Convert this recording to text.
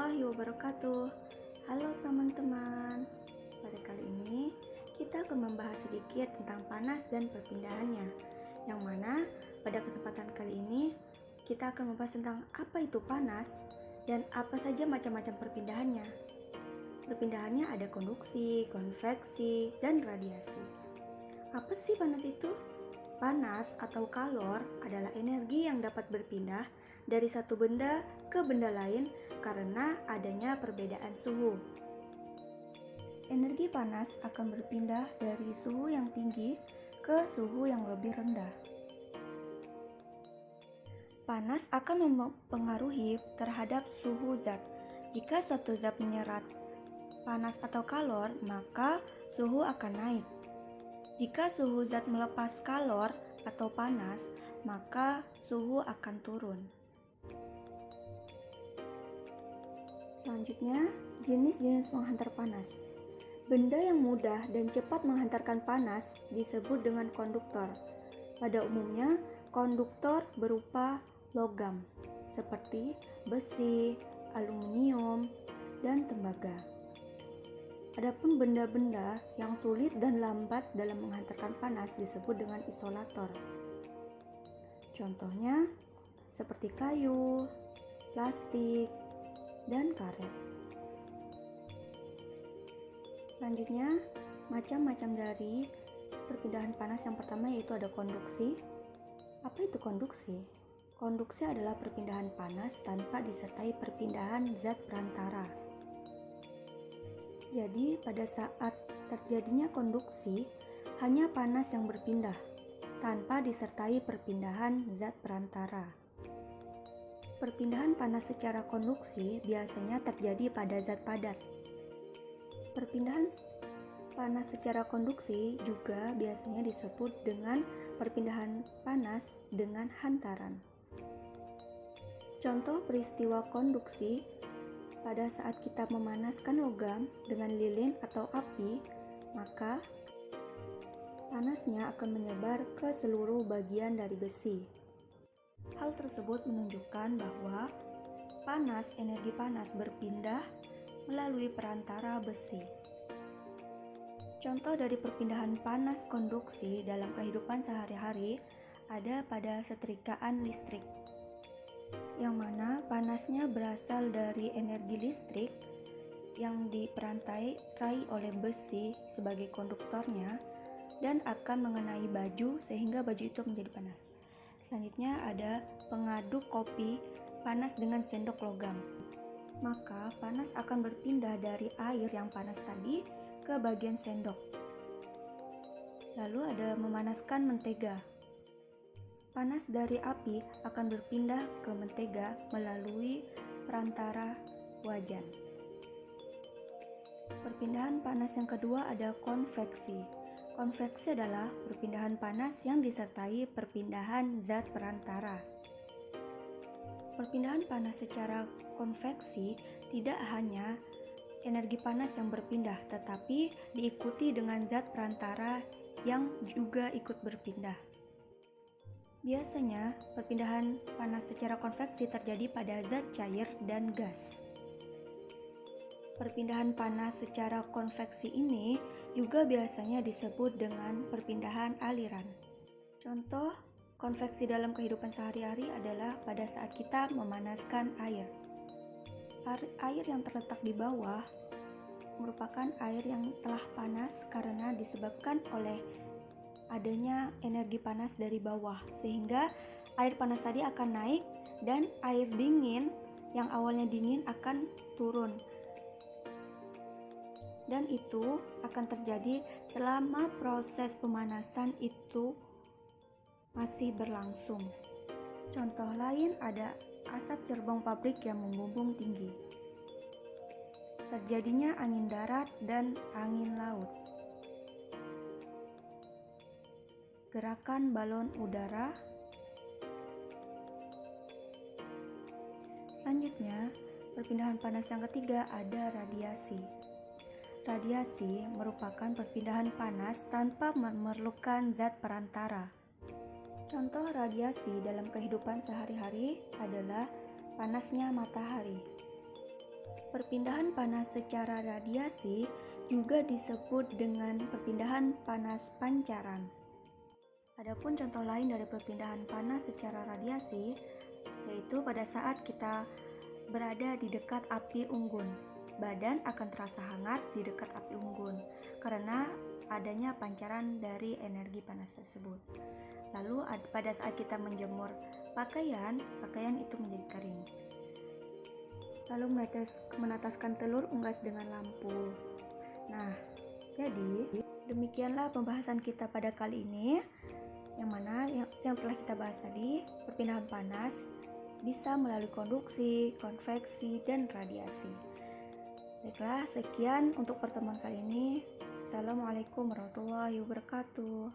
warahmatullahi wabarakatuh. Halo teman-teman. Pada kali ini kita akan membahas sedikit tentang panas dan perpindahannya. Yang mana pada kesempatan kali ini kita akan membahas tentang apa itu panas dan apa saja macam-macam perpindahannya. Perpindahannya ada konduksi, konveksi, dan radiasi. Apa sih panas itu? Panas atau kalor adalah energi yang dapat berpindah dari satu benda ke benda lain karena adanya perbedaan suhu. Energi panas akan berpindah dari suhu yang tinggi ke suhu yang lebih rendah. Panas akan mempengaruhi terhadap suhu zat. Jika suatu zat menyerap panas atau kalor, maka suhu akan naik. Jika suhu zat melepas kalor atau panas, maka suhu akan turun. Selanjutnya, jenis-jenis penghantar panas. Benda yang mudah dan cepat menghantarkan panas disebut dengan konduktor. Pada umumnya, konduktor berupa logam seperti besi, aluminium, dan tembaga. Adapun benda-benda yang sulit dan lambat dalam menghantarkan panas disebut dengan isolator. Contohnya seperti kayu, plastik, dan karet. Selanjutnya, macam-macam dari perpindahan panas yang pertama yaitu ada konduksi. Apa itu konduksi? Konduksi adalah perpindahan panas tanpa disertai perpindahan zat perantara. Jadi, pada saat terjadinya konduksi, hanya panas yang berpindah tanpa disertai perpindahan zat perantara. Perpindahan panas secara konduksi biasanya terjadi pada zat padat. Perpindahan panas secara konduksi juga biasanya disebut dengan perpindahan panas dengan hantaran. Contoh peristiwa konduksi pada saat kita memanaskan logam dengan lilin atau api, maka panasnya akan menyebar ke seluruh bagian dari besi. Hal tersebut menunjukkan bahwa energi panas berpindah melalui perantara besi. Contoh dari perpindahan panas konduksi dalam kehidupan sehari-hari ada pada setrikaan listrik, yang mana panasnya berasal dari energi listrik yang diperantai oleh besi sebagai konduktornya dan akan mengenai baju sehingga baju itu menjadi panas. Selanjutnya ada pengaduk kopi panas dengan sendok logam. Maka panas akan berpindah dari air yang panas tadi ke bagian sendok. Lalu ada memanaskan mentega. Panas dari api akan berpindah ke mentega melalui perantara wajan. Perpindahan panas yang kedua ada konveksi. Konveksi adalah perpindahan panas yang disertai perpindahan zat perantara. Perpindahan panas secara konveksi tidak hanya energi panas yang berpindah, tetapi diikuti dengan zat perantara yang juga ikut berpindah. Biasanya, perpindahan panas secara konveksi terjadi pada zat cair dan gas. Perpindahan panas secara konveksi ini juga biasanya disebut dengan perpindahan aliran. Contoh konveksi dalam kehidupan sehari-hari adalah pada saat kita memanaskan air. Air yang terletak di bawah merupakan air yang telah panas karena disebabkan oleh adanya energi panas dari bawah, sehingga air panas tadi akan naik dan air dingin yang awalnya dingin akan turun. Dan itu akan terjadi selama proses pemanasan itu masih berlangsung. Contoh lain ada asap cerbong pabrik yang membumbung tinggi. Terjadinya angin darat dan angin laut. Gerakan balon udara. Selanjutnya, perpindahan panas yang ketiga ada radiasi. Radiasi merupakan perpindahan panas tanpa memerlukan zat perantara. Contoh radiasi dalam kehidupan sehari-hari adalah panasnya matahari. Perpindahan panas secara radiasi juga disebut dengan perpindahan panas pancaran. Adapun contoh lain dari perpindahan panas secara radiasi yaitu pada saat kita berada di dekat api unggun. Badan akan terasa hangat di dekat api unggun karena adanya pancaran dari energi panas tersebut. Lalu pada saat kita menjemur pakaian itu menjadi kering. Lalu menetaskan telur unggas dengan lampu. Nah, jadi demikianlah pembahasan kita pada kali ini, yang telah kita bahas tadi. Perpindahan panas bisa melalui konduksi, konveksi, dan radiasi. Baiklah, sekian untuk pertemuan kali ini. Assalamualaikum warahmatullahi wabarakatuh.